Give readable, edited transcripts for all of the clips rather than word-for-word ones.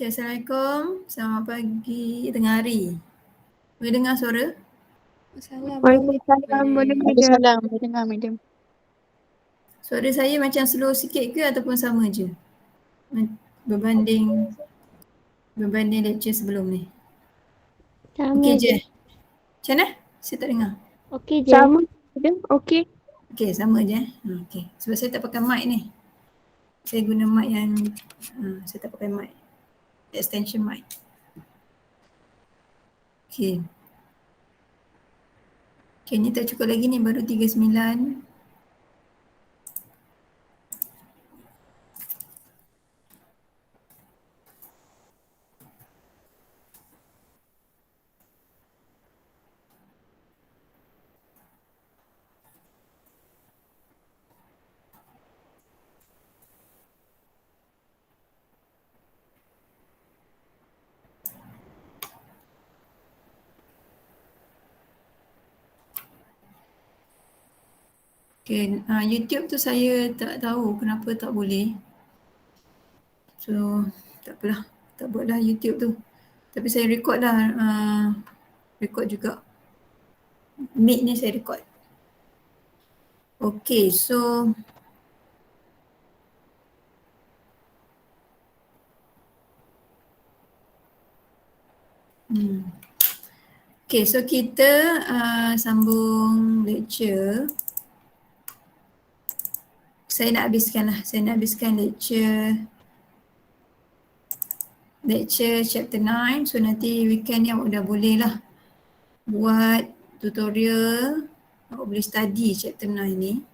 Okay, Assalamualaikum. Selamat pagi, tengah hari. Boleh dengar suara? Waalaikumsalam. Boleh medium. Waalaikumsalam. Boleh dengar medium. Suara saya macam slow sikit ke ataupun sama je? Berbanding lecture sebelum ni. Sama Okey je. je. Macam mana? Saya tak dengar. Okey je. Sama medium. Okey. Okey, sama je. Okey. Sebab saya tak pakai mic ni. Saya guna mic yang saya tak pakai mic. Extension mic. Okey. Okey, ni tak cukup lagi ni, baru 39. Okay, YouTube tu saya tak tahu kenapa tak boleh. So, tak apalah. Tak buatlah YouTube tu. Tapi saya record lah. Record juga. Meet ni saya record. Okay, so okay, so kita sambung lecture. Saya nak habiskan lecture chapter 9. So nanti weekend ni awak dah boleh lah buat tutorial. Awak boleh study chapter 9 ni.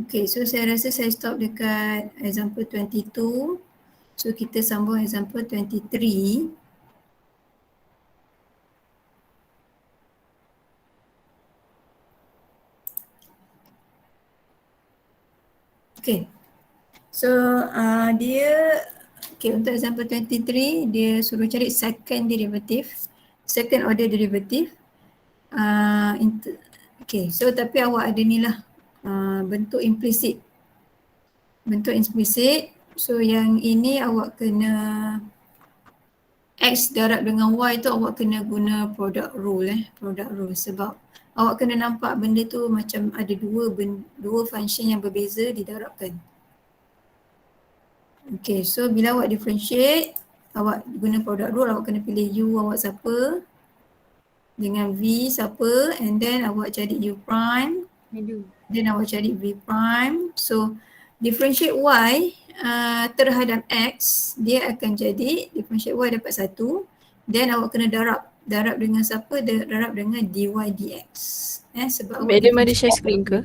Okay, so saya rasa saya stop dekat example 22. So kita sambung example 23. Okay, so dia, okay, untuk example 23 dia suruh cari second order derivative. Okay, so tapi awak ada ni lah bentuk implicit. So yang ini awak kena X darab dengan Y tu awak kena guna product rule sebab awak kena nampak benda tu macam ada dua function yang berbeza didarabkan. Okay, so bila awak differentiate, awak guna product rule, awak kena pilih U awak siapa dengan V siapa, and then awak cari U prime, then awak cari V prime. So differentiate Y terhadap X, dia akan jadi differentiate Y dapat 1, then awak kena darab dengan siapa? Darab dengan dy dx. Sebab awak Medium ada share screen ke?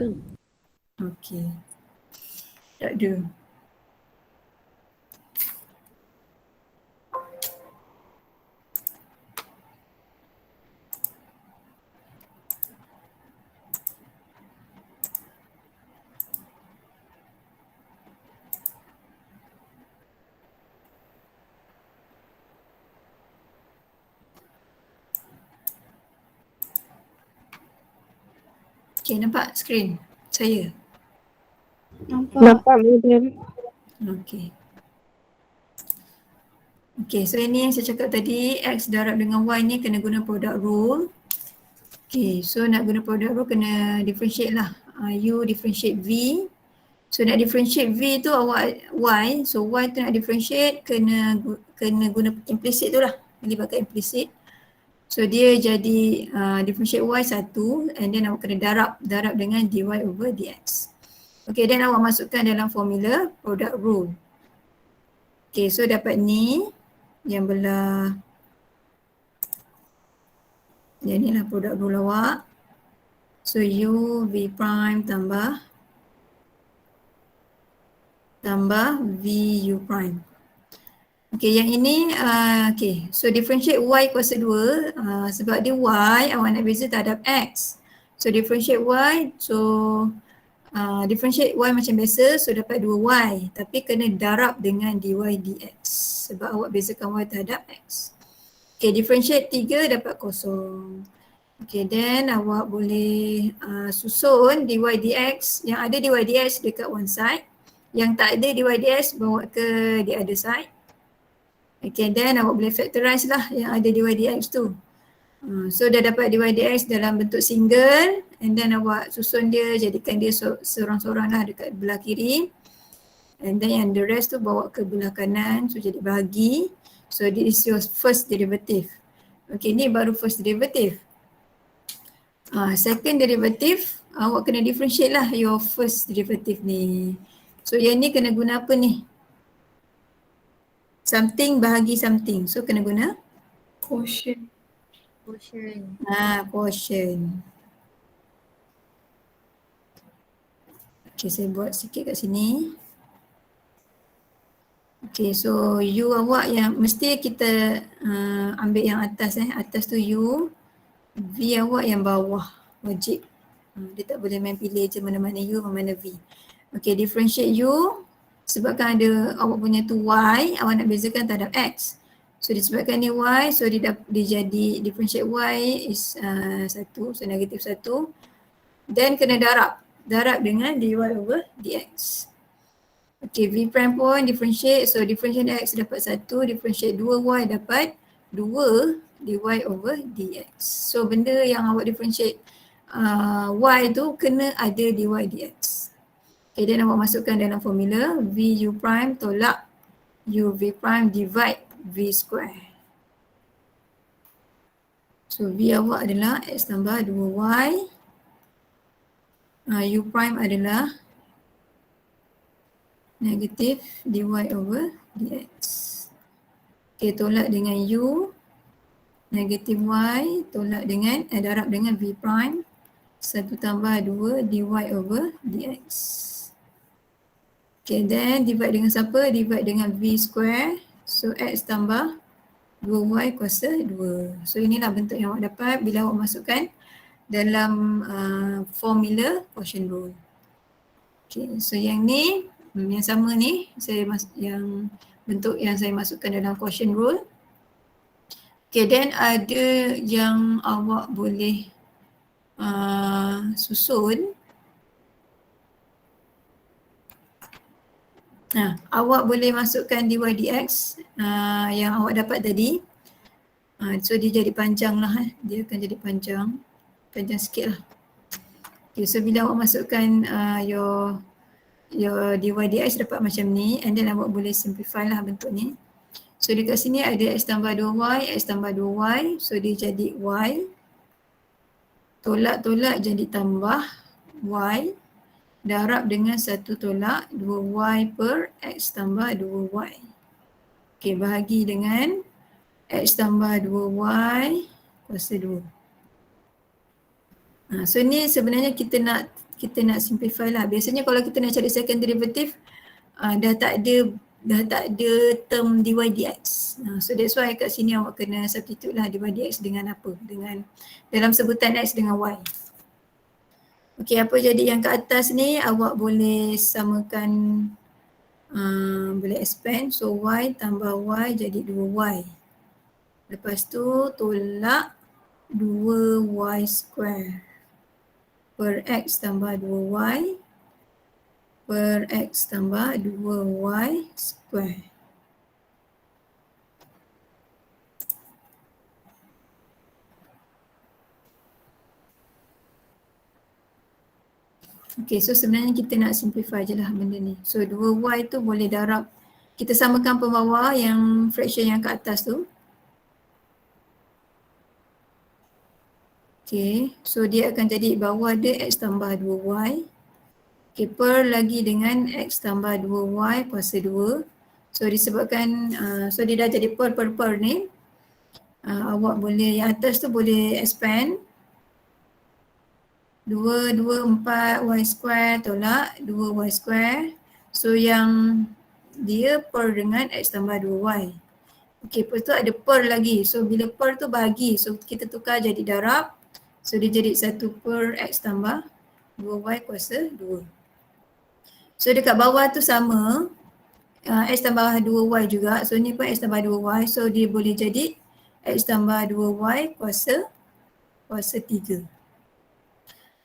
Okay, tak ada. Okay, nampak skrin saya? Nampak medium. Okay. Okay, so ini yang saya cakap tadi, X darab dengan Y ni kena guna product rule. Okay, so nak guna product rule kena differentiate lah. U differentiate V. So nak differentiate V tu awak Y, so Y tu nak differentiate kena guna implicit tu lah. Melibatkan implicit. So dia jadi differentiate Y 1 and then awak kena darab dengan dy over dx. Okay, then awak masukkan dalam formula product rule. Okay, so dapat ni yang belah, yang ni lah product rule awak. So U V prime tambah V U prime. Okay, yang ini okay, so differentiate Y kuasa 2 sebab dia Y, awak nak beza terhadap X. So differentiate Y, so differentiate Y macam biasa, so dapat 2Y tapi kena darab dengan dy dx sebab awak bezakan Y terhadap X. Okay, differentiate 3 dapat kosong. Okay, then awak boleh susun dy dx, yang ada dy dx dekat one side, yang tak ada dy dx bawa ke the other side. Okay, then awak boleh factorize lah yang ada dy dx tu. So dah dapat dy dx dalam bentuk single, and then awak susun dia, jadikan dia seorang-seorang lah dekat belah kiri, and then yang the rest tu bawa ke belah kanan, so jadi bahagi. So this is your first derivative. Okay, ni baru first derivative. Second derivative, awak kena differentiate lah your first derivative ni. So yang ni kena guna apa ni? Something bahagi something, so kena guna Quotient. quotient. Okay, saya buat sikit kat sini. Okay, so U awak yang mesti kita ambil yang atas atas tu U, V awak yang bawah, wajib. Dia tak boleh main pilih je mana-mana U, mana-mana V. Okay, differentiate U, sebabkan ada awak punya tu Y, awak nak bezakan terhadap X. So disebabkan ni Y, so dia jadi differentiate Y is 1, so negatif 1. Then kena darab dengan dy over dx. Okay, V prime pun differentiate, so differentiate X dapat 1, differentiate 2Y dapat 2 dy over dx. So benda yang awak differentiate Y tu kena ada dy dx. Okay, then awak masukkan dalam formula V U prime tolak U V prime divide V square. So V awak adalah X tambah 2Y. U prime adalah negatif dy over dx. Okay, tolak dengan U, negatif Y, tolak dengan, darab dengan V prime. 1 tambah 2 dy over dx. Okay, then divide dengan siapa? Divide dengan V square. So X tambah 2Y kuasa 2. So inilah bentuk yang awak dapat bila awak masukkan dalam formula quotient rule. Okay, so yang ni, yang sama ni, yang bentuk yang saya masukkan dalam quotient rule. Okay, then ada yang awak boleh susun. Awak boleh masukkan dy dx yang awak dapat tadi. So dia jadi panjang lah, dia akan jadi panjang sikit lah. Okay, so bila awak masukkan your dy dx dapat macam ni, and then awak boleh simplify lah bentuk ni. So dekat sini ada x tambah 2y, x tambah 2y, so dia jadi y. Tolak-tolak jadi tambah y. Darab dengan 1 tolak 2y per x tambah 2y. Okay, bahagi dengan x tambah 2y kuasa 2. So ni sebenarnya kita nak simplify lah. Biasanya kalau kita nak cari second derivative, dah tak ada term dy dx. So that's why kat sini awak kena substitute lah dy dx dengan apa? Dengan dalam sebutan x dengan y. Okay, apa jadi yang ke atas ni awak boleh samakan, boleh expand. So y tambah y jadi 2y. Lepas tu tolak 2y square per x tambah 2y per x tambah 2y square. Okay, so sebenarnya kita nak simplify je lah benda ni. So 2y tu boleh darab, kita samakan pembawah yang fraction yang ke atas tu. Okay, so dia akan jadi bawah dia x tambah 2y. Okay, per lagi dengan x tambah 2y kuasa 2. So disebabkan, so dia dah jadi per ni. Awak boleh, yang atas tu boleh expand. 2, 4 y square tolak 2 y square. So yang dia per dengan x tambah 2y. Okey, lepas tu ada per lagi. So bila per tu bahagi. So kita tukar jadi darab. So dia jadi 1 per x tambah 2y kuasa 2. So dekat bawah tu sama. X tambah 2y juga. So ni pun x tambah 2y. So dia boleh jadi x tambah 2y kuasa 3.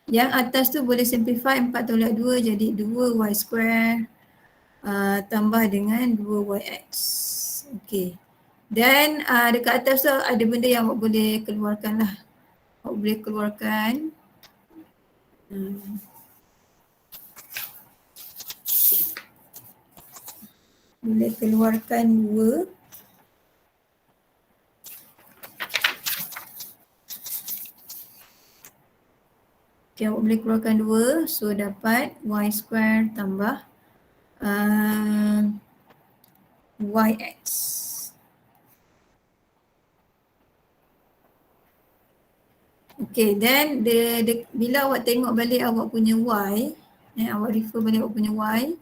Yang atas tu boleh simplify 4 tolak 2 jadi 2y square tambah dengan 2yx. Okey. Dan dekat atas tu ada benda yang awak boleh keluarkan lah. Awak boleh keluarkan. Boleh keluarkan 2. Okay, awak boleh keluarkan 2. So dapat y square tambah yx. Okay, then bila awak tengok balik awak punya y, awak refer balik awak punya y.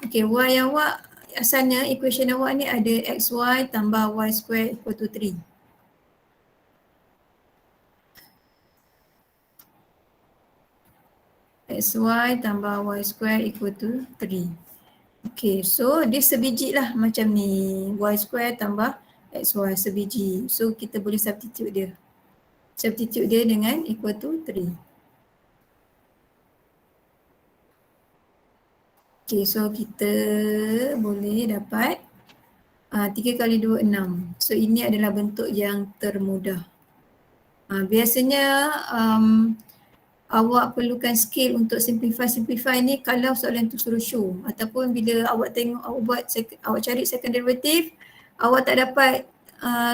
Okay, y awak asalnya equation awak ni ada xy tambah y square equal to 3. Xy tambah y square equal to 3. Okay, so dia sebiji lah macam ni. Y square tambah xy sebiji. So kita boleh substitute dia. Substitute dia dengan equal to 3. Okay, so kita boleh dapat 3 kali 2, 6. So ini adalah bentuk yang termudah. Biasanya awak perlukan skill untuk simplify ni kalau soalan tu suruh show, ataupun bila awak tengok awak cari second derivative, awak tak dapat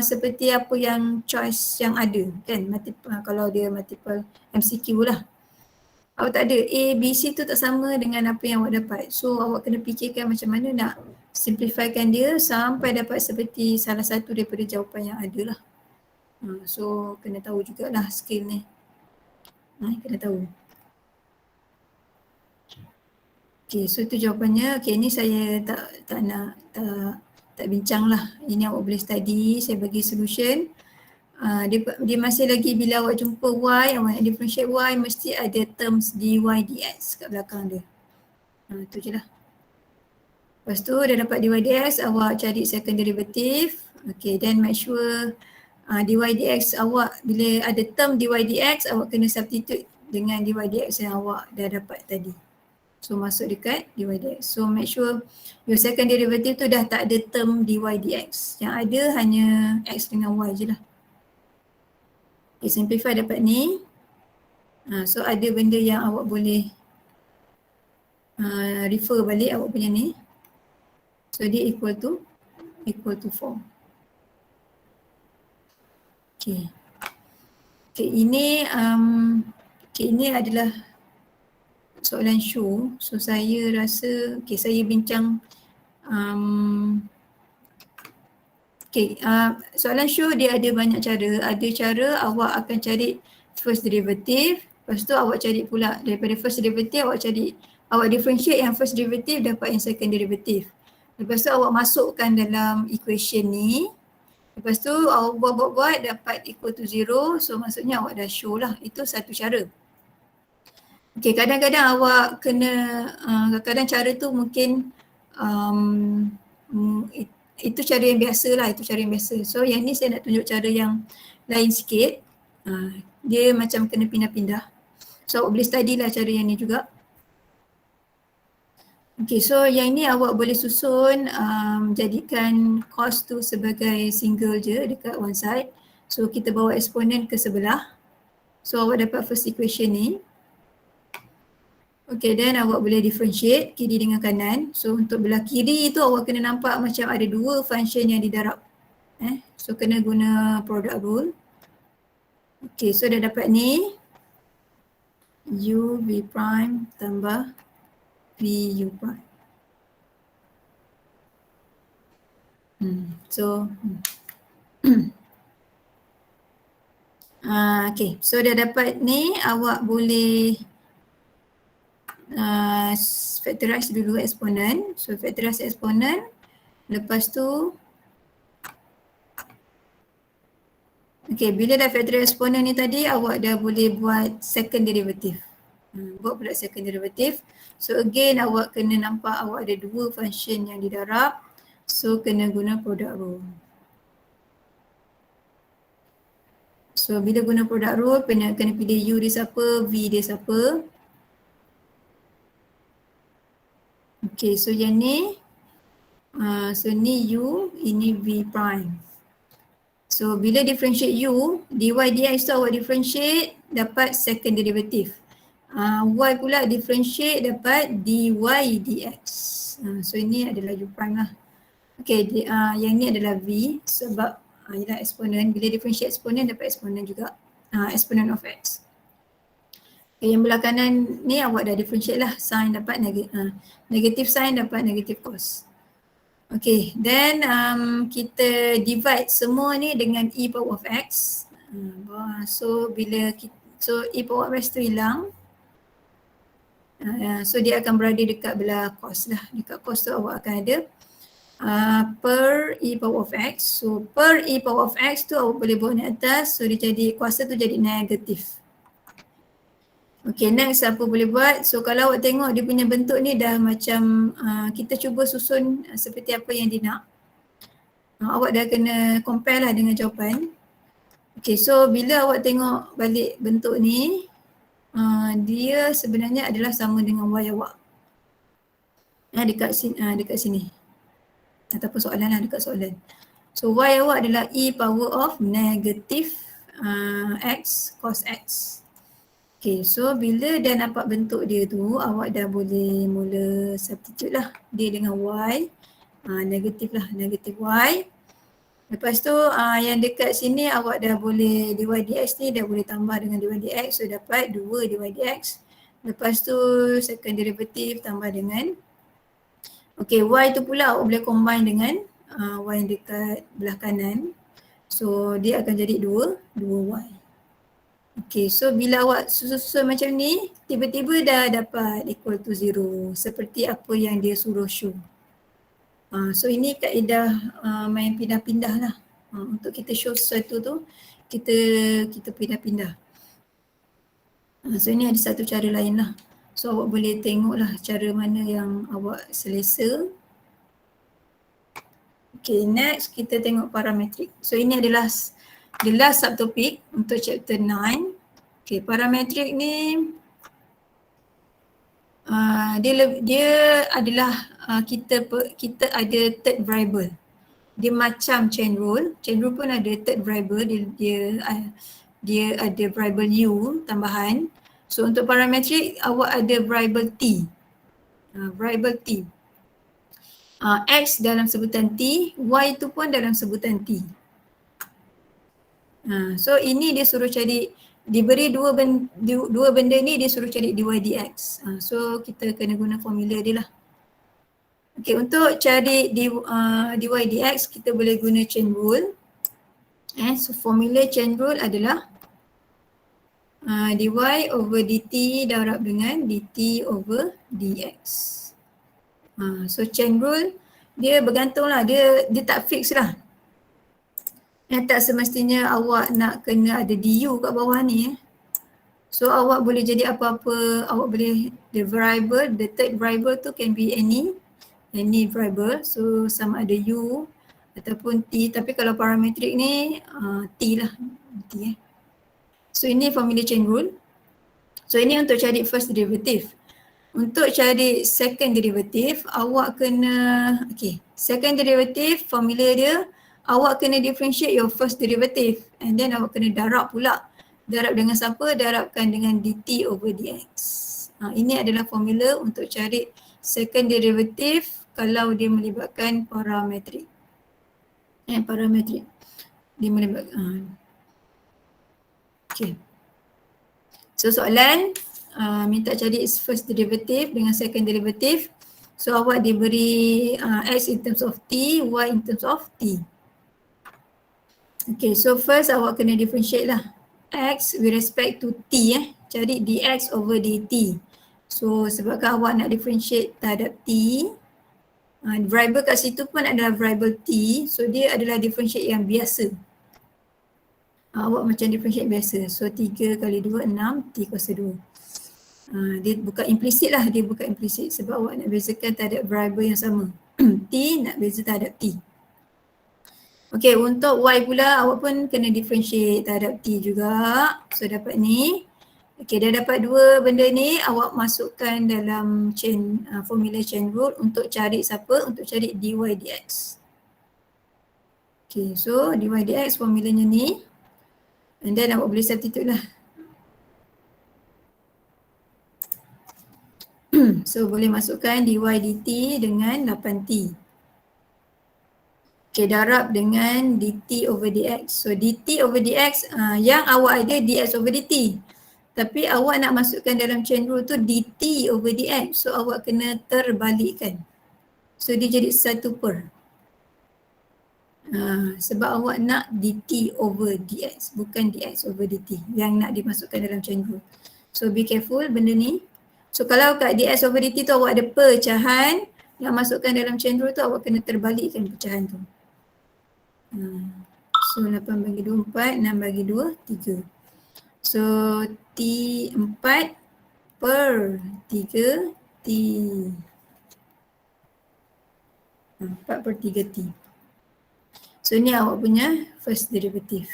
seperti apa yang choice yang ada kan, kalau dia multiple MCQ lah. Awak tak ada A, B, C tu tak sama dengan apa yang awak dapat. So awak kena fikirkan macam mana nak simplifykan dia sampai dapat seperti salah satu daripada jawapan yang ada lah. So kena tahu jugalah skill ni. Kena tahu. Okay, so itu jawapannya. Okay, ni saya tak bincang lah. Ini awak boleh study, saya bagi solution. Dia masih lagi bila awak jumpa y, awak nak differentiate y, mesti ada terms dy dx kat belakang dia. Itu je lah. Lepas tu dah dapat dy dx, awak cari second derivative. Okay, then make sure dy dx awak, bila ada term dy dx, awak kena substitute dengan dy dx yang awak dah dapat tadi. So masuk dekat dy dx. So make sure your second derivative tu dah tak ada term dy dx. Yang ada hanya x dengan y je lah. Okay, simplify dapat ni. So ada benda yang awak boleh refer balik awak punya ni. So dia equal to 4. Okay. Okay, ini adalah soalan show. So saya rasa, saya bincang soalan show dia ada banyak cara. Ada cara awak akan cari first derivative, lepas tu awak cari pula daripada first derivative awak differentiate yang first derivative dapat yang second derivative. Lepas tu awak masukkan dalam equation ni. Lepas tu awak buat dapat equal to 0. So maksudnya awak dah show lah. Itu satu cara. Okay, kadang-kadang awak kena, kadang-kadang cara tu mungkin itu cara yang biasa lah, itu cara yang biasa. So yang ni saya nak tunjuk cara yang lain sikit. Dia macam kena pindah-pindah. So awak boleh study lah cara yang ni juga. Okay, so yang ni awak boleh susun, jadikan cos tu sebagai single je dekat one side. So kita bawa eksponen ke sebelah. So awak dapat first equation ni. Okay, then awak boleh differentiate kiri dengan kanan. So untuk belah kiri tu awak kena nampak macam ada dua function yang didarab. So kena guna product rule. Okay, so dah dapat ni. U V prime tambah V U prime. Okay, so dah dapat ni, awak boleh factorize dulu eksponen. So factorize eksponen, lepas tu okay, bila dah factorize eksponen ni tadi, awak dah boleh buat second derivative. Buat pula second derivative. So again awak kena nampak awak ada dua function yang didarab. So kena guna product rule. So bila guna product rule, kena pilih U dia siapa, V dia siapa. Okay, so yang ni, so ni U, ini V prime. So bila differentiate U, dy dx tu awak differentiate dapat second derivative. Y pula differentiate dapat dy dx. So ini adalah U prime lah. Okay, yang ni adalah V sebab ialah eksponen. Bila differentiate eksponen dapat eksponen juga, eksponen of x. Okay, yang belah kanan ni awak dah differentiate lah, sin dapat negative sin dapat negative cos. Okay, then kita divide semua ni dengan e power of x. So bila e power of x tu hilang, so dia akan berada dekat belah cos lah. Dekat cos tu awak akan ada per e power of x. So per e power of x tu awak boleh bawa naik atas, so dia jadi kuasa tu jadi negatif. Okay, next apa boleh buat? So kalau awak tengok dia punya bentuk ni dah macam kita cuba susun seperti apa yang dia nak. Awak dah kena compare lah dengan jawapan. Okay, so bila awak tengok balik bentuk ni, dia sebenarnya adalah sama dengan y awak. Dekat sini. Ataupun soalan lah, dekat soalan. So y awak adalah e power of negative x cos x. Okay, so bila dah nampak bentuk dia tu, awak dah boleh mula substitute lah dia dengan y. Negatif lah, negatif y. Lepas tu yang dekat sini awak dah boleh dy dx ni dah boleh tambah dengan dy dx. So dapat 2 dy dx. Lepas tu second derivative tambah dengan, okay, y tu pula awak boleh combine dengan y yang dekat belah kanan. So dia akan jadi 2y. Okay, so bila awak susun macam ni, tiba-tiba dah dapat equal to 0 seperti apa yang dia suruh show. So ini kaedah main pindah-pindah lah. Untuk kita show sesuatu tu, kita pindah-pindah. So ini ada satu cara lain lah. So awak boleh tengok lah cara mana yang awak selesa. Okay, next kita tengok parametrik. So ini adalah the last subtopic untuk chapter 9. Okay, parametrik ni dia adalah kita ada third variable. Dia macam chain rule. Chain rule pun ada third variable, dia ada variable u tambahan. So untuk parametrik awak ada variable t. Variable t. X dalam sebutan t, y tu pun dalam sebutan t. So ini dia suruh cari, diberi dua benda ni dia suruh cari dy dx. So kita kena guna formula dia lah. Okay, untuk cari dy dx kita boleh guna chain rule. So formula chain rule adalah dy over dt darab dengan dt over dx. So chain rule dia bergantung lah, dia tak fix lah. Tak semestinya awak nak kena ada du kat bawah ni. So awak boleh jadi apa-apa, awak boleh, the third variable tu can be any variable. So sama ada u ataupun t, tapi kalau parametrik ni t lah. T. So ini formula chain rule. So ini untuk cari first derivative. Untuk cari second derivative, awak kena, okay, second derivative formula dia, awak kena differentiate your first derivative and then awak kena darab pula. Darab dengan siapa? Darabkan dengan dt over dx. Ini adalah formula untuk cari second derivative kalau dia melibatkan parametrik. Parametrik. Dia melibatkan. Okay. So soalan, minta cari first derivative dengan second derivative. So awak diberi x in terms of t, y in terms of t. Okay, so first awak kena differentiate lah. X with respect to T cari dx over dt. So sebabkan awak nak differentiate terhadap T, variable kat situ pun adalah variable T, so dia adalah differentiate yang biasa. Awak macam differentiate biasa, so 3 kali 2, 6, T kuasa 2. Dia bukan implicit lah, dia bukan implicit sebab awak nak bezakan terhadap variable yang sama. T nak beza terhadap T. Okey, untuk Y pula awak pun kena differentiate terhadap T juga. So dapat ni. Okey, dah dapat dua benda ni, awak masukkan dalam chain formula chain rule untuk cari siapa? Untuk cari dy dx. Okey, so dy dx formulanya ni. And then awak boleh substitute lah. So boleh masukkan dy dt dengan 8t. Okay, darab dengan dt over dx. So dt over dx, yang awak ada dx over dt. Tapi awak nak masukkan dalam chain rule tu dt over dx. So awak kena terbalikkan. So dia jadi 1 per. Sebab awak nak dt over dx, bukan dx over dt yang nak dimasukkan dalam chain rule. So be careful benda ni. So kalau kat dx over dt tu awak ada pecahan, nak masukkan dalam chain rule tu awak kena terbalikkan pecahan tu. So 8 bagi 2, 4, 6 bagi 2, 3. So T4 per 3 T. 4 per 3 T. So ni awak punya first derivative.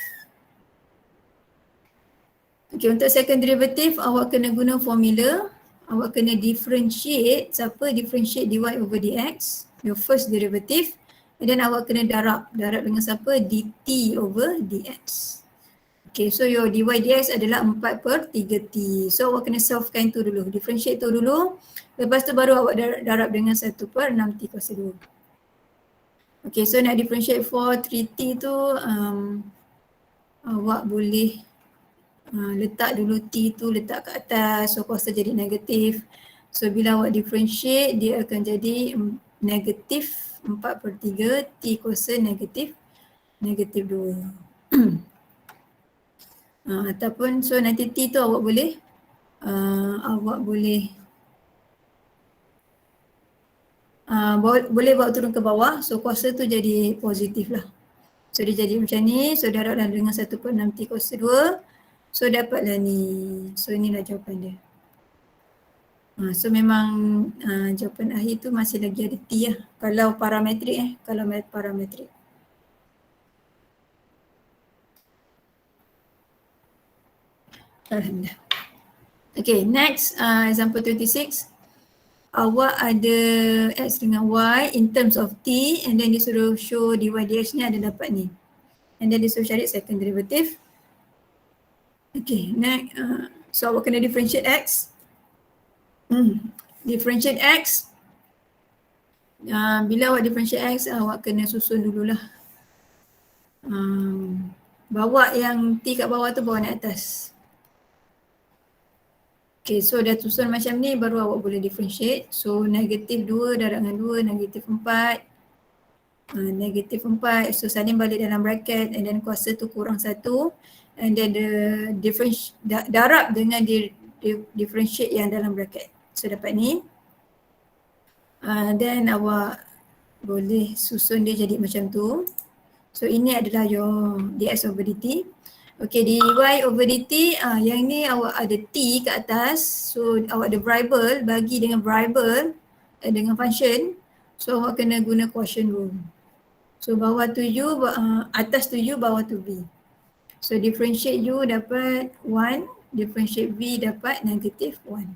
Okay, untuk second derivative awak kena guna formula. Awak kena differentiate, differentiate dy over dx, your first derivative. And then awak kena darab dengan siapa? dt over dx. Okay, so your dy dx adalah 4 per 3t. So awak kena solvekan tu dulu, differentiate tu dulu. Lepas tu baru awak darab dengan 1 per 6t kuasa 2. Okay, so nak differentiate for 3t tu awak boleh letak dulu t tu, letak kat atas, so kuasa jadi negatif. So bila awak differentiate dia akan jadi negatif 4 per 3, T kuasa negatif 2. Ataupun so nanti T tu awak boleh boleh bawa turun ke bawah, so kuasa tu jadi positif lah. So dia jadi macam ni, so darablah dengan 1 per 6 T kuasa 2. So dapatlah ni, so inilah jawapan dia. So memang jawapan akhir tu masih lagi ada T lah. Kalau parametrik kalau parametrik. Alhamdulillah. Okay, next example 26. Awak ada X dengan Y in terms of T and then disuruh show dy dx ni ada dapat ni. And then disuruh cari second derivative. Okay, next. So awak kena differentiate X. Differentiate X. Bila awak differentiate X, awak kena susun dululah. Bawa yang T kat bawah tu bawa naik atas. Okay, so dah susun macam ni baru awak boleh differentiate. So negatif 2 darab dengan 2, negatif 4. Negatif 4, so saling balik dalam bracket and then kuasa tu kurang 1. And then the darab dengan differentiate yang dalam bracket. So dapat ni. Then awak boleh susun dia jadi macam tu. So ini adalah your dx over dt. Okay, dy over dt, yang ni awak ada t kat atas. So awak ada variable, bagi dengan variable dengan function. So awak kena guna quotient rule. So bawah tu u, atas tu u, bawah tu v. So differentiate u dapat 1, differentiate v dapat negatif 1.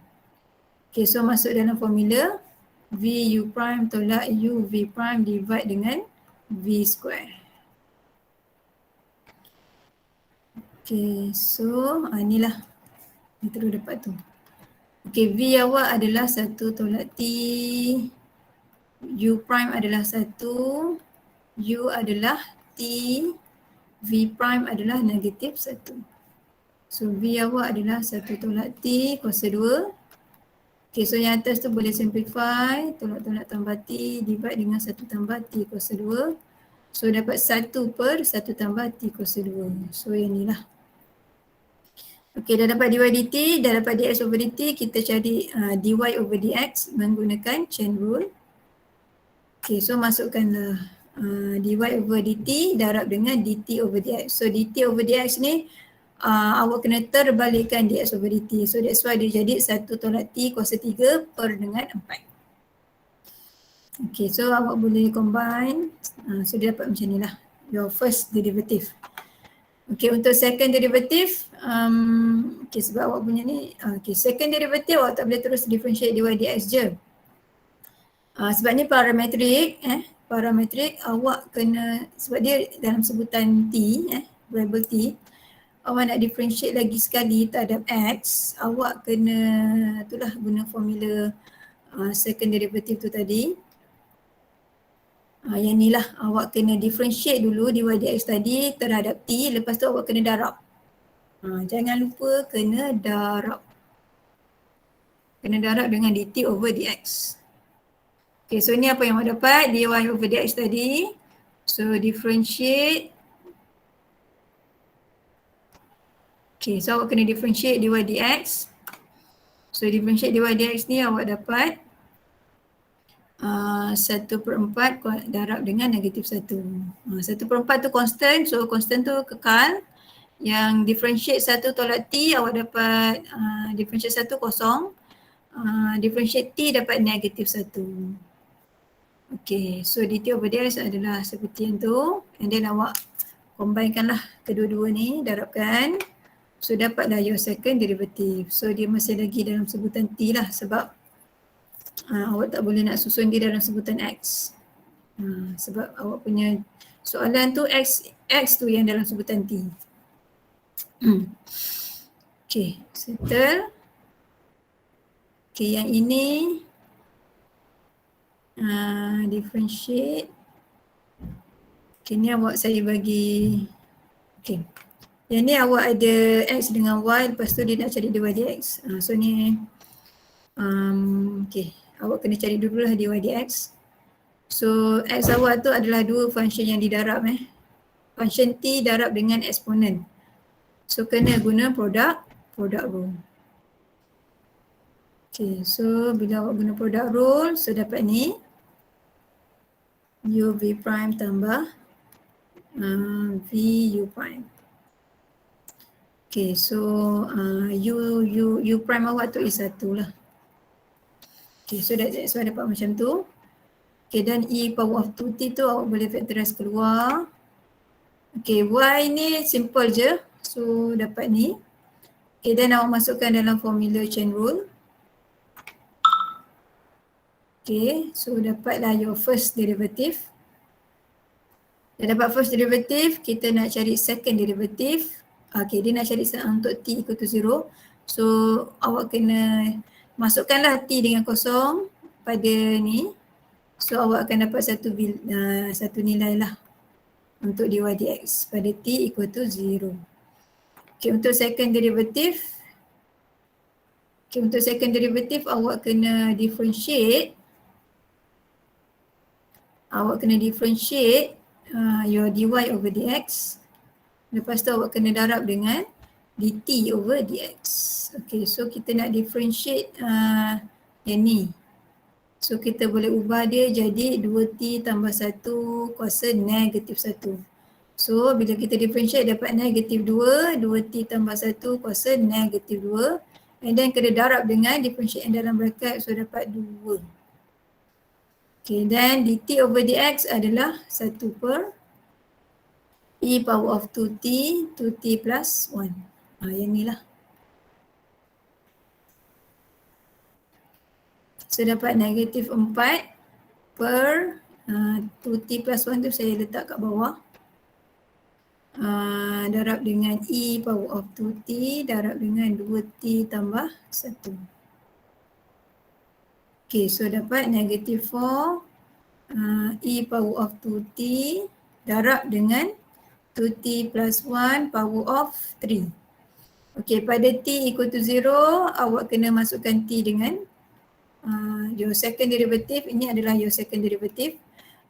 Okay, so masuk dalam formula v u prime tolak u v prime divide dengan v square. Okay, so inilah yang terus dapat tu. Okay, v awak adalah 1 tolak t, u prime adalah 1, u adalah t, v prime adalah negatif 1. So v awak adalah 1 tolak t kuasa 2. Okay, so yang atas tu boleh simplify, tolak-tolak tambah t divide dengan 1 tambah t kuasa 2. So dapat 1 per 1 tambah t kuasa 2. So yang ni lah. Okey, dah dapat dy dt, dah dapat dx over dt, kita cari dy over dx menggunakan chain rule. Okey, so masukkanlah dy over dt darab dengan dt over dx. So dt over dx ni awak kena terbalikkan dx over dt. So that's why dia jadi 1 tolak t kuasa 3 per dengan 4. Okay, so awak boleh combine. So dia dapat macam ni lah, your first derivative. Okay, untuk second derivative, okay, sebab awak punya ni, okay, second derivative awak tak boleh terus differentiate dy dx je. Sebab ni parametrik, parametrik awak kena, sebab dia dalam sebutan t, variable t, awak nak differentiate lagi sekali terhadap x, awak kena itulah guna formula second derivative tu tadi. Yang ni lah, awak kena differentiate dulu dy dx tadi terhadap t, lepas tu awak kena darab. Jangan lupa kena darab. Kena darab dengan dt over dx. Okay, so ni apa yang awak dapat, dy over dx tadi. So differentiate. Okay, so awak kena differentiate dy dx. So differentiate dy dx ni awak dapat 1/4 darab dengan negatif 1. 1/4 tu constant, so constant tu kekal. Yang differentiate 1 tolak t awak dapat differentiate 1 kosong. Differentiate t dapat negatif 1. Okay, so dt over dx adalah seperti yang tu. And then awak combinekanlah kedua-dua ni, darabkan. So dapatlah your second derivative. So dia masih lagi dalam sebutan t lah, sebab awak tak boleh nak susun dia dalam sebutan x. Sebab awak punya soalan tu x tu yang dalam sebutan t. Okay, settle. Okay, yang ini differentiate. Okay, ni awak saya bagi. Okay, yang ni awak ada x dengan y, lepas tu dia nak cari dy dx. So ni okay, awak kena cari dulu lah dy dx. So x awak tu adalah dua function yang didarab function t darab dengan eksponen. So kena guna product rule. Okay, so bila awak guna product rule, so dapat ni u v prime tambah v u prime. Okay, so u prime awak tu is 1 lah. Okay, so that's why dapat macam tu. Okay, dan e power of 2t tu awak boleh factorize keluar. Okay, y ni simple je. So dapat ni. Okay, dan awak masukkan dalam formula chain rule. Okay, so dapatlah your first derivative. Dah dapat first derivative, kita nak cari second derivative. Okay, dia nak cari untuk t equal to 0. So awak kena masukkanlah t dengan kosong pada ni. So awak akan dapat satu nilai lah untuk dy dx pada t equal to 0. Okay, untuk second derivative. Okay, untuk second derivative awak kena differentiate. Awak kena differentiate your dy over dx. Lepas tu awak kena darab dengan dt over dx. Okay, so kita nak differentiate yang ni. So kita boleh ubah dia jadi 2t tambah 1 kuasa negatif 1. So bila kita differentiate dapat negatif 2, 2t tambah 1 kuasa negatif 2. And then kena darab dengan differentiate yang dalam bracket, so dapat 2. Okay, then dt over dx adalah 1 per e power of 2t, 2t plus 1. Yang ni lah. So dapat negatif 4 per 2t plus 1 tu saya letak kat bawah. Darab dengan e power of 2t darab dengan 2t tambah 1. Okay, so dapat negatif 4 e power of 2t darab dengan 2t plus 1 power of 3. Okay, pada t equal to 0, awak kena masukkan t dengan your second derivative. Ini adalah your second derivative.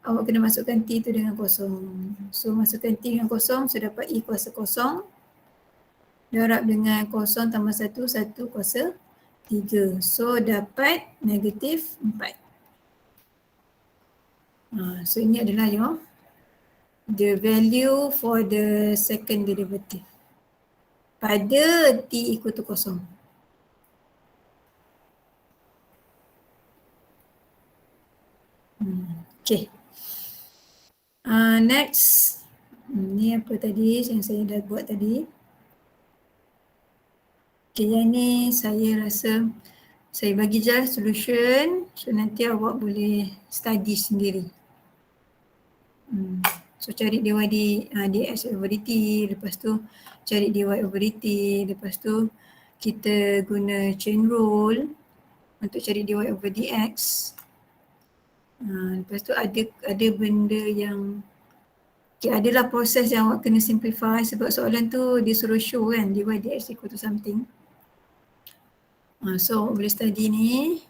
Awak kena masukkan t tu dengan kosong. So masukkan t dengan kosong, so dapat e kuasa kosong. darab dengan 0 tambah 1, 1 kuasa 3. So dapat negatif 4. So ini adalah the value for the second derivative pada t equal to 0. Okay. Next. Ni apa tadi yang saya dah buat tadi. Okay, yang ni saya rasa saya bagi je solution. So nanti awak boleh study sendiri. So cari dy dx over dt, lepas tu cari dy over dt, lepas tu kita guna chain rule untuk cari dy over dx. Lepas tu ada benda yang adalah proses yang awak kena simplify sebab soalan tu dia suruh show kan dy dx equal to something. So awak boleh study ni.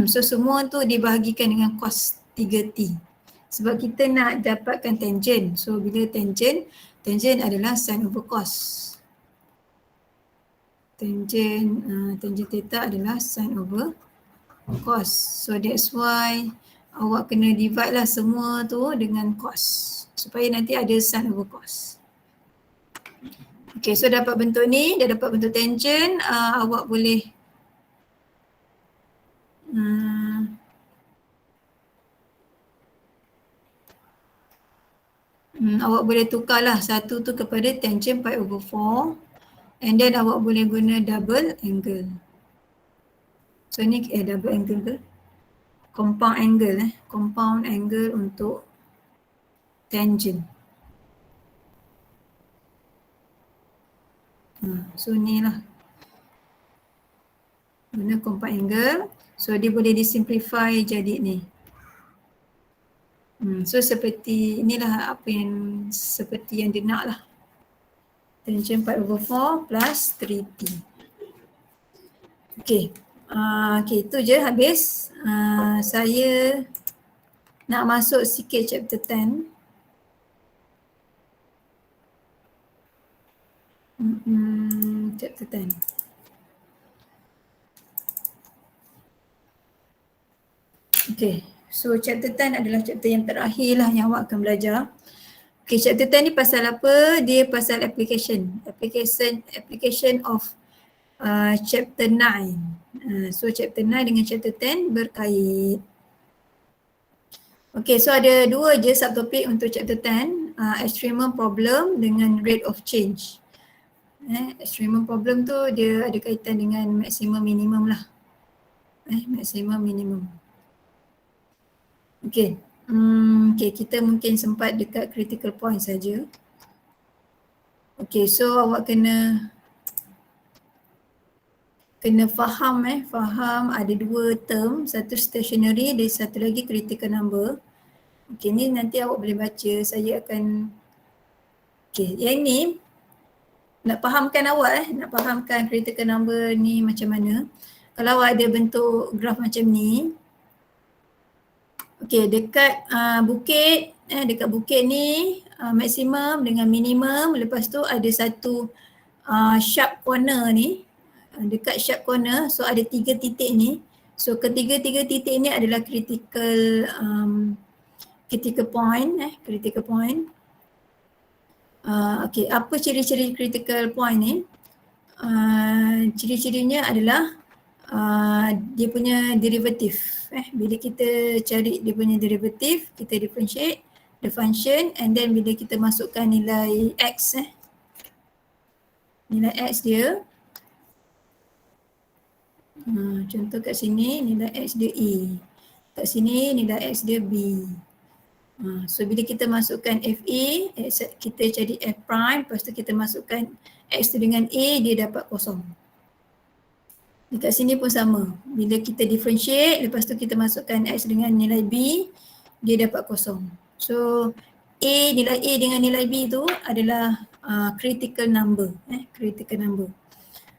So semua tu dibahagikan dengan cos 3t. Sebab kita nak dapatkan tangent. So bila tangent adalah sin over cos. Tangent theta adalah sin over cos. So that's why awak kena divide lah semua tu dengan cos. Supaya nanti ada sin over cos. Okay, so dapat bentuk ni, dah dapat bentuk tangent, awak boleh awak boleh tukarlah satu tu kepada tangent pi over 4 and then awak boleh guna double angle. So ni double angle ke? Compound angle untuk tangent. So ni lah. Guna compound angle. So dia boleh disimplify jadi ni. So seperti inilah apa yang seperti yang dia nak lah. Tangent pi over 4 plus 3t. Okay. Okay, itu je habis. Saya nak masuk sikit chapter 10. Chapter 10. Okay, so chapter 10 adalah chapter yang terakhir lah yang awak akan belajar. Okay, chapter 10 ni pasal apa? Dia pasal application of chapter 9. So chapter 9 dengan chapter 10 berkait. Okay, so ada dua je subtopik untuk chapter 10. Extremum problem dengan rate of change. Extremum problem tu dia ada kaitan dengan maximum minimum lah. Maximum minimum. Okay. Okay, kita mungkin sempat dekat critical point saja. Okay, so awak kena faham faham ada dua term, satu stationary dan satu lagi critical number. Okay, ni nanti awak boleh baca, saya akan yang ni nak fahamkan awak nak fahamkan critical number ni macam mana. Kalau awak ada bentuk graf macam ni, okay, dekat bukit dekat bukit ni maksimum dengan minimum, lepas tu ada satu sharp corner ni, dekat sharp corner, so ada 3 titik ni. So ketiga-tiga titik ni adalah critical point. Okay, apa ciri-ciri critical point ni? Ciri-cirinya adalah dia punya derivatif. Bila kita cari dia punya derivatif, kita differentiate the function and then bila kita masukkan nilai x, nilai x dia, contoh kat sini nilai x dia a, kat sini nilai x dia b. So bila kita masukkan fa, kita cari f prime, lepas tu kita masukkan x tu dengan a, dia dapat kosong. Dekat sini pun sama, bila kita differentiate, lepas tu kita masukkan x dengan nilai b, dia dapat kosong. So nilai a dengan nilai b tu adalah critical number. Critical number.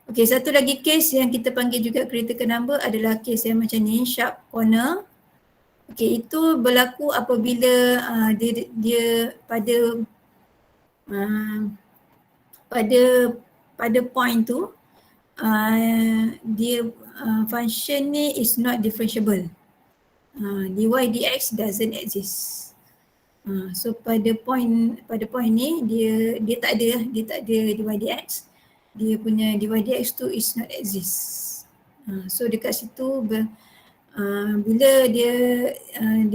Okay, satu lagi case yang kita panggil juga critical number adalah case yang macam ni, sharp corner. Okay, itu berlaku apabila dia pada pada point tu dia function ni is not differentiable. Dy dx doesn't exist. So pada point ni dia tak ada dy dx. Dia punya dy dx tu is not exist. So dekat situ bila dia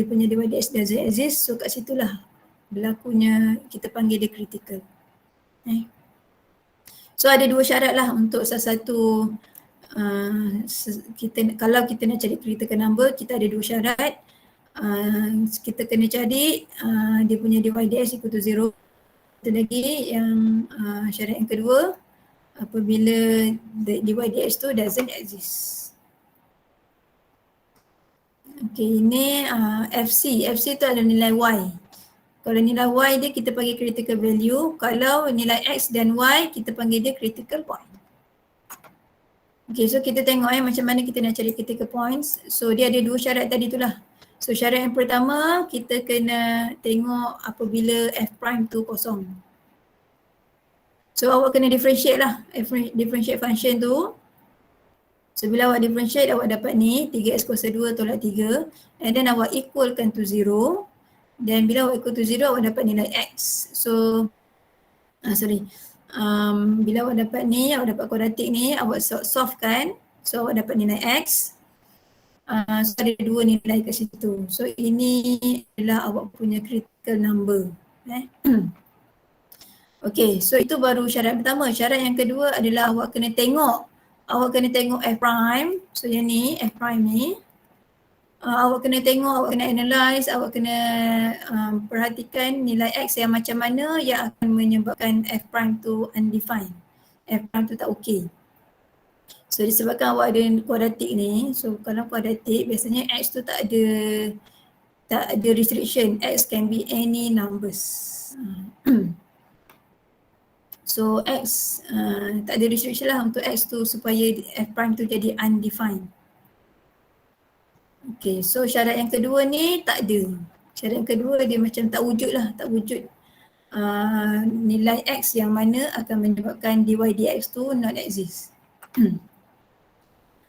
punya dy dx doesn't exist, so kat situlah berlakunya kita panggil dia critical. So ada dua syarat lah untuk salah satu kalau kita nak cari critical number, kita ada dua syarat. Kita kena cari dia punya dy dx equal to 0. Satu lagi yang syarat yang kedua, apabila dy dx tu doesn't exist. Okay, ini FC tu adalah nilai y. Kalau nilai y dia kita panggil critical value, kalau nilai x dan y kita panggil dia critical point. Okay, so kita tengok macam mana kita nak cari critical points. So dia ada dua syarat tadi tu lah. So syarat yang pertama, kita kena tengok apabila f prime tu kosong. So awak kena differentiate lah, differentiate function tu. So bila awak differentiate, awak dapat ni 3x kuasa 2 tolak 3, and then awak equalkan to 0. Dan bila awak equal to 0, awak dapat nilai x. So bila awak dapat ni, awak dapat kuadratik ni, awak solve kan. So awak dapat nilai x. So ada dua nilai kat situ. So ini adalah awak punya critical number. Okay, so itu baru syarat pertama. Syarat yang kedua adalah awak kena tengok f prime. So yang ni, f prime ni. Awak kena tengok, awak kena analyse, awak kena perhatikan nilai x yang macam mana yang akan menyebabkan f prime tu undefined. F prime tu tak okey. So disebabkan awak ada kuadratik ni, so kalau kuadratik biasanya x tu tak ada restriction. X can be any numbers. So x tak ada restriction lah untuk x tu supaya f prime tu jadi undefined. Okay, so syarat yang kedua ni tak ada. Syarat yang kedua dia macam tak wujud lah, tak wujud nilai x yang mana akan menyebabkan dy dx tu not exist.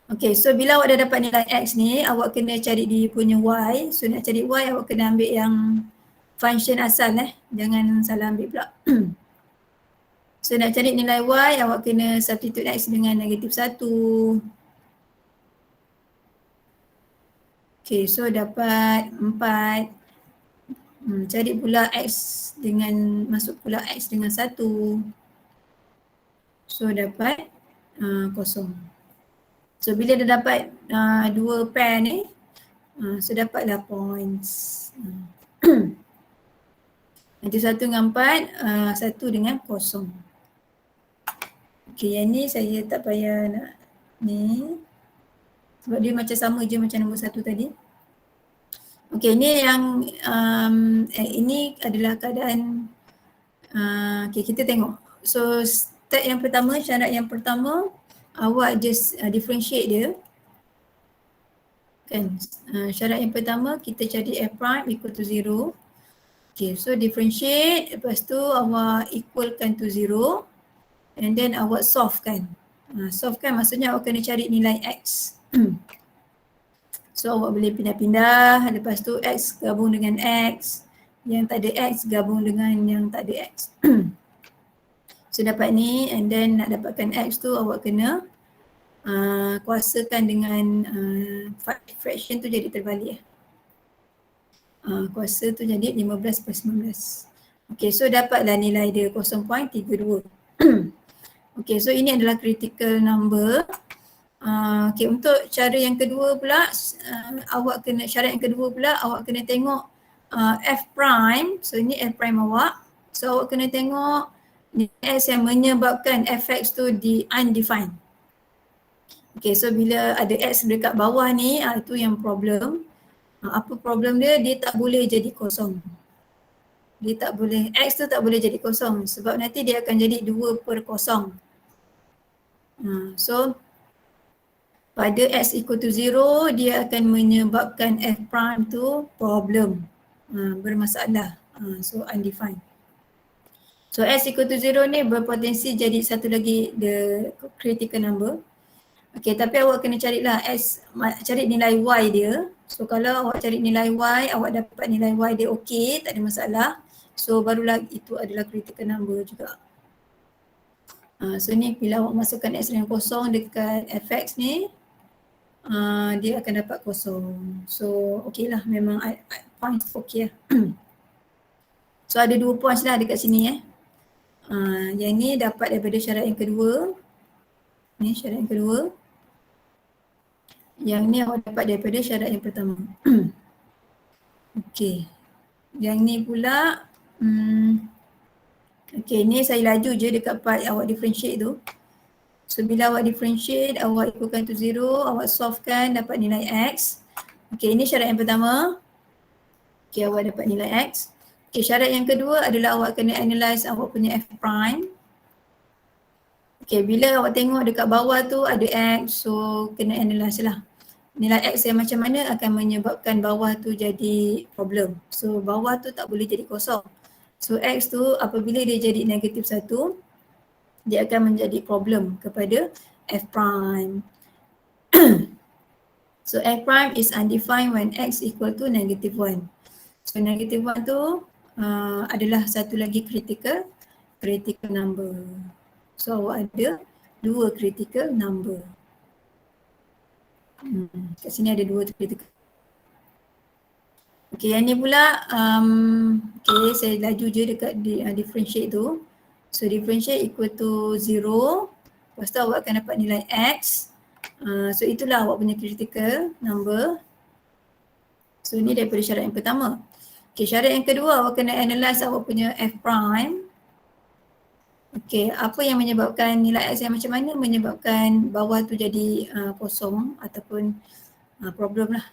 Okay, so bila awak dah dapat nilai x ni, awak kena cari dia punya y. So nak cari y, awak kena ambil yang function asal jangan salah ambil pula. So nak cari nilai y, awak kena substitute x dengan -1. Okay, so dapat 4. Cari pula x masuk pula x dengan 1. So dapat 0. So bila dah dapat dua pair ni, so dapatlah points. Nanti 1 dengan 4, 1 dengan 0. Okay, yang ni saya tak payah nak ni. Sebab dia macam sama je macam nombor 1 tadi. Okay, ni yang ini adalah keadaan okay, kita tengok. So step yang pertama, syarat yang pertama, awak just differentiate dia. Kan, syarat yang pertama kita cari f prime equal to 0. Okay, so differentiate, lepas tu awak equalkan to 0, and then awak solve kan. Solve kan maksudnya awak kena cari nilai x. So awak boleh pindah-pindah, lepas tu x gabung dengan x, yang tak ada x gabung dengan yang tak ada x. So dapat ni, and then nak dapatkan x tu awak kena kuasakan dengan fraction tu jadi terbalik. Kuasa tu jadi 15/19. Okay, so dapatlah nilai dia 0.32. Okay, so ini adalah critical number. Okay, untuk cara yang kedua pula, syarat yang kedua pula awak kena tengok f prime. So ini f prime awak. So awak kena tengok nilai x yang menyebabkan fx tu di undefined. Okay, so bila ada x dekat bawah ni, itu yang problem. Apa problem dia? Dia tak boleh jadi kosong. Dia tak boleh, x tu tak boleh jadi kosong sebab nanti dia akan jadi 2/0. So pada x equal to 0, dia akan menyebabkan f prime tu problem, bermasalah, so undefined. So x equal to 0 ni berpotensi jadi satu lagi the critical number. Okay, tapi awak kena carilah cari nilai y dia. So kalau awak cari nilai y, awak dapat nilai y dia okey, tak ada masalah. So barulah itu adalah critical number juga. So ni bila awak masukkan x dengan kosong dekat fx ni, dia akan dapat kosong. So okey lah, memang points okey lah. So ada 2 points lah dekat sini yang ni dapat daripada syarat yang kedua. Ni syarat yang kedua. Yang ni awak dapat daripada syarat yang pertama. Okey. Yang ni pula okey, ni saya laju je dekat part awak differentiate tu. So bila awak differentiate, awak equalkan to 0, awak solvekan dapat nilai x. Okey, ini syarat yang pertama. Okey, awak dapat nilai x. Okey, syarat yang kedua adalah awak kena analyse awak punya f prime. Okey, bila awak tengok dekat bawah tu ada x, so kena analyse lah. Nilai x yang macam mana akan menyebabkan bawah tu jadi problem. So bawah tu tak boleh jadi kosong. So x tu apabila dia jadi negatif 1, dia akan menjadi problem kepada f prime. So f prime is undefined when x equal to negative 1. So negative 1 tu adalah satu lagi critical number. So awak ada 2 critical number. Kat sini ada 2 critical. Okay, yang ni pula okay, saya laju je dekat differentiate tu. So differentiate equal to 0. Lepas tu awak akan dapat nilai x. So itulah awak punya critical number. So ni daripada syarat yang pertama. Okay, syarat yang kedua awak kena analyse awak punya f prime. Okay, apa yang menyebabkan nilai x yang macam mana menyebabkan bawah tu jadi kosong ataupun problem lah.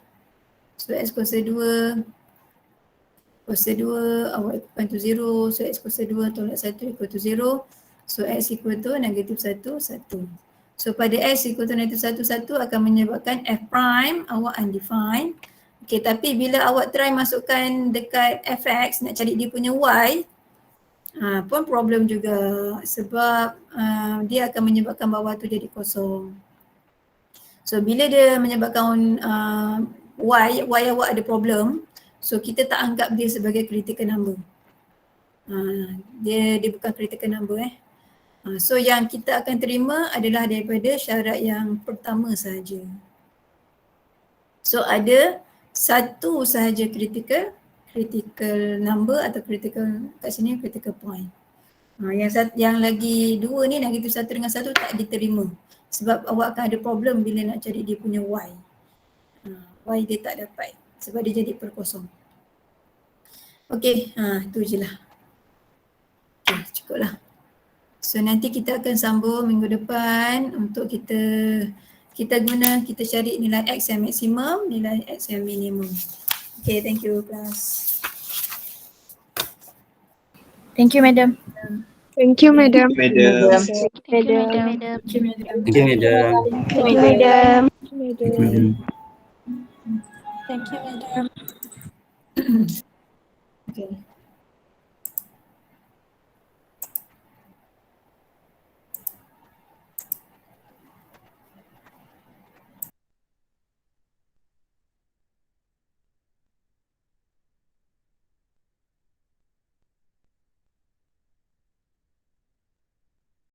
So x kuasa 2 awak equal to 0. So x kuasa 2 tolak 1 equal to 0. So x equal to negatif 1, 1. So pada x equal to negatif 1, 1 akan menyebabkan f prime awak undefined. Okay, tapi bila awak try masukkan dekat fx nak cari dia punya y, pun problem juga sebab dia akan menyebabkan bawah tu jadi kosong. So bila dia menyebabkan y awak ada problem, so kita tak anggap dia sebagai critical number. Dia bukan critical number So yang kita akan terima adalah daripada syarat yang pertama sahaja. So ada satu sahaja critical number atau critical kat sini critical point. Yang lagi 2 ni negatif 1 dengan 1 tak diterima sebab awak akan ada problem bila nak cari dia punya y. Y dia tak dapat sebab dia jadi perkosong. Okey, tu je lah. Okay, cukup lah. So nanti kita akan sambung minggu depan untuk kita cari nilai x yang maksimum, nilai x yang minimum. Okay, thank you class. Thank you, madam. Thank you, madam. Thank you, madam. Thank you, madam. Thank you, madam. Thank you, madam. Thank you, madam. Thank you, madam. Okay.